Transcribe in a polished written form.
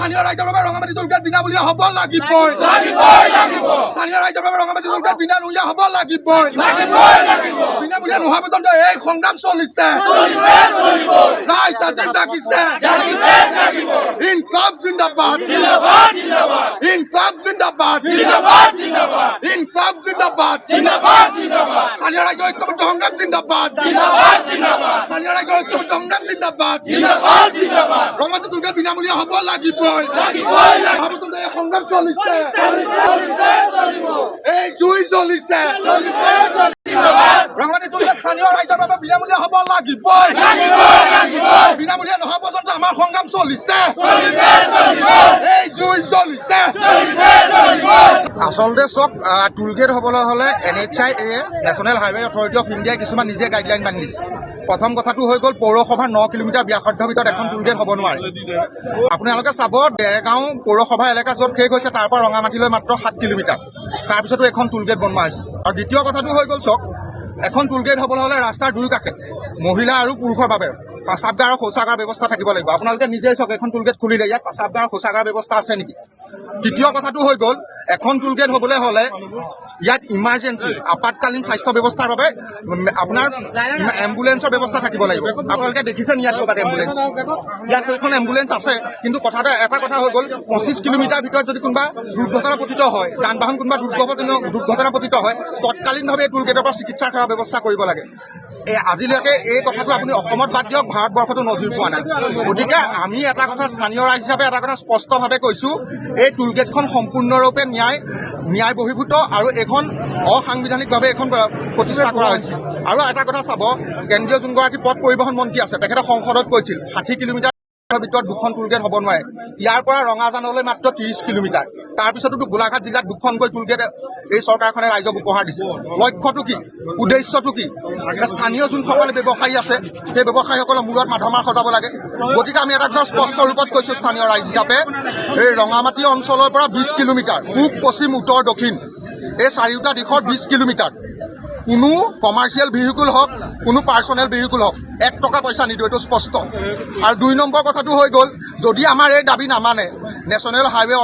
স্থানীয় ৰাইজৰ বাবে ৰঙামাটি টুলগেট বিনামূলীয়া হ'ব লাগিবই। স্থানীয় ৰাইজৰ বাবে ৰঙামাটি টুলগেট বিনামূলীয়া হ'ব লাগিবই। বিনামূলীয়া নোহোৱা পৰ্যন্ত এই সংগ্ৰাম চলিছে। ৰাইজ আজি জাগিছে। ইনকলাব জিন্দাবাদ। ইনকলাব জিন্দাবাদ। ইনকলাব জিন্দাবাদ। স্থানীয় ৰাইজৰ ঐক্যবদ্ধ সংগ্ৰাম জিন্দাবাদ। স্থানীয় ৰাইজৰ ঐক্যবদ্ধ সংগ্ৰাম জিন্দাবাদ। ৰঙামাটি টুলগেট বিনামূলীয়া হ'ব লাগিবই। এই সংগ্ৰাম চলিছে। এই জুই জ্বলিছে। ৰঙামাটি টুলগেট স্থানীয় ৰাইজৰ বাবে বিনামূলীয়া হ'ব লাগিবই। বিনামূলীয়া নোহোৱা পৰ্যন্ত আমাৰ সংগ্ৰাম চলিছে। এই জুই জ্বলিছে। আচলতে চক টুলগেট হ'বলৈ হ'লে NHAI national highway authority of ইণ্ডিয়াই কিছুমান নিজে গাইডলাইন বান্ধি দিছে। প্ৰথম কথাটো হৈ গ'ল পৌৰসভাৰ 9 কিলোমিটাৰ ব্যাসাৰ্ধৰ ভিতৰত এখন টুলগেট হ'ব নোৱাৰে। আপোনালোকে চাব ডেৰগাঁও পৌৰসভা এলেকা য'ত শেষ হৈছে তাৰ পৰা ৰঙামাটিলৈ মাত্ৰ 7 কিলোমিটাৰ। তাৰপিছতো এখন টুলগেট বনোৱা হৈছে। আৰু দ্বিতীয় কথাটো হৈ গ'ল চক এখন টুলগেট হ'বলৈ হ'লে ৰাস্তাৰ দুয়ো কাষে মহিলা আৰু পুৰুষৰ বাবে প্ৰস্ৰাৱগাৰ আৰু শৌচাগাৰ ব্যৱস্থা থাকিব লাগিব। আপোনালোকে নিজেই চাওক এখন টুলগেট খুলিলে ইয়াত প্ৰস্ৰাৱগাৰ আৰু শৌচাগাৰ ব্যৱস্থা আছে নেকি? তৃতীয় কথাটো হৈ গ'ল এখন টুলগেট হ'বলৈ হ'লে ইয়াত ইমাৰ্জেঞ্চি আপাতকালীন স্বাস্থ্য ব্যৱস্থাৰ বাবে আপোনাৰ এম্বুলেঞ্চৰ ব্যৱস্থা থাকিব লাগিব। আপোনালোকে দেখিছে ইয়াত ক'ৰবাত এম্বুলেঞ্চ? ইয়াত সেইখন এম্বুলেঞ্চ আছে, কিন্তু এটা কথা হৈ গ'ল 25 কিলোমিটাৰ ভিতৰত যদি কোনোবা দুৰ্ঘটনাপতিত হয়, যান বাহন কোনোবা দুৰ্ঘটনাপতিত হয়, তৎকালীনভাৱে এই টুলগেটৰ পৰা চিকিৎসা সেৱা ব্যৱস্থা কৰিব লাগে। আজিলৈকে এই কথাটো আপুনি অসমত বাদ দিয়ক, ভাৰতবৰ্ষতো নজিৰ পোৱা নাই। গতিকে আমি এটা কথা স্থানীয় ৰাইজ হিচাপে এটা কথা স্পষ্টভাৱে কৈছোঁ, এই টুলগেটখন সম্পূৰ্ণৰূপে ন্যায় বহিৰ্ভূত আৰু এইখন অসাংবিধানিকভাৱে এইখন প্ৰতিষ্ঠা কৰা হৈছে। আৰু এটা কথা চাব, কেন্দ্ৰীয় যোনগৰাকী পথ পৰিবহণ মন্ত্ৰী আছে তেখেতে সংসদত কৈছিল 60 কিলোমিটাৰ ভিতৰত দুখন টুলগেট হ'ব নোৱাৰে। ইয়াৰ পৰা ৰঙাজানলৈ মাত্ৰ 30 কিলোমিটাৰ। তাৰপিছতো গোলাঘাট জিলাত দুখনকৈ টুলগেট এই চৰকাৰখনে ৰাইজক উপহাৰ দিছে। লক্ষ্যটো কি, উদ্দেশ্যটো কি? স্থানীয় যোনসকল ব্যৱসায়ী আছে সেই ব্যৱসায়ীসকলৰ মূৰত মাধমাৰ সজাব লাগে। গতিকে আমি এটা কথা স্পষ্ট ৰূপত কৈছোঁ স্থানীয় ৰাইজ হিচাপে, এই ৰঙামাটি অঞ্চলৰ পৰা 20 কিলোমিটাৰ পূব পশ্চিম উত্তৰ দক্ষিণ এই চাৰিওটা দিশত 20 কিলোমিটাৰ কোনো কমাৰ্চিয়েল ভেহিকুল হওক কোনো পাৰ্চনেল ভেহিকুল হওক 1 টকা পইচা নিদিওঁ, এইটো স্পষ্ট। আৰু 2 নম্বৰ কথাটো হৈ গ'ল, যদি আমাৰ এই দাবী নামানে নেশ্যনেল হাইৱে